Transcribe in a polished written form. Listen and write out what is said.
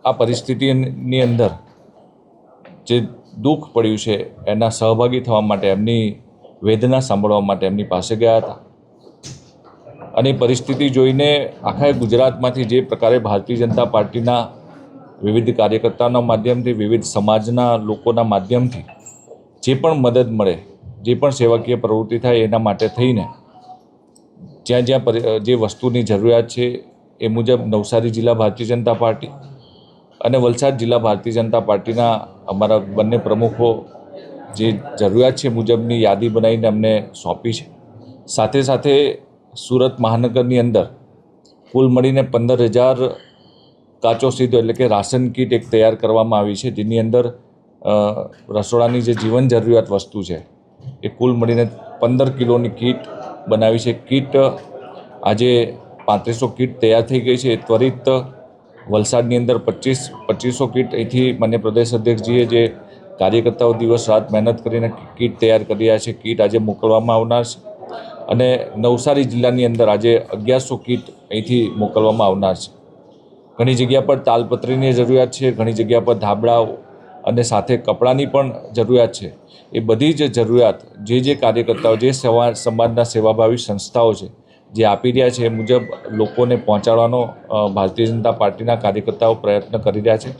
આ પરિસ્થિતિની અંદર જે દુઃખ પડ્યું છે એના સહભાગી થવા માટે, એમની વેદના સાંભળવા માટે એમની પાસે ગયા હતા અને પરિસ્થિતિ જોઈને આખા ગુજરાતમાંથી જે પ્રકારે ભારતીય જનતા પાર્ટીના વિવિધ કાર્યકર્તાઓના માધ્યમથી, વિવિધ સમાજના લોકોના માધ્યમથી જે પણ મદદ મળે, જે પણ સેવાકીય પ્રવૃત્તિ થાય એના માટે થઈને જ્યાં જ્યાં જે વસ્તુની જરૂરિયાત છે એ મુજબ નવસારી જિલ્લા ભારતીય જનતા પાર્ટી અને વલસાડ જિલ્લા ભારતીય જનતા પાર્ટીના અમારા બંને પ્રમુખો જે જરૂરિયાત છે મુજબની યાદી બનાવીને અમને સોંપી છે. સાથે સાથે સુરત મહાનગરની અંદર કુલ મળીને 15,000 કાચો સીધો એટલે કે રાશન કીટ એક તૈયાર કરવામાં આવી છે, જેની અંદર રસોડાની જે જીવન જરૂરિયાત વસ્તુ છે એ કુલ મળીને 15 કિલોની કીટ બનાવી છે. કીટ આજે 3500 કીટ તૈયાર થઈ ગઈ છે. ત્વરિત વલસાડની અંદર 2500 કીટ અહીંથી માન્ય પ્રદેશ અધ્યક્ષજીએ જે કાર્યકર્તાઓ દિવસ રાત મહેનત કરીને કીટ તૈયાર કરી રહ્યા છે, કીટ આજે મોકલવામાં આવનાર છે અને નવસારી જિલ્લાની અંદર આજે 1100 કીટ અહીંથી મોકલવામાં આવનાર છે. ઘણી જગ્યા પર તાલપત્રીની જરૂરિયાત છે, ઘણી જગ્યા પર ધાબળાઓ અને સાથે કપડાની પણ જરૂરિયાત છે. એ બધી જ જરૂરિયાત જે કાર્યકર્તાઓ, જે સમાજના સેવાભાવી સંસ્થાઓ છે જે આપી રહ્યા છે એ મુજબ લોકોને પહોંચાડવાનો ભારતીય જનતા પાર્ટીના કાર્યકર્તાઓ પ્રયત્ન કરી રહ્યા છે.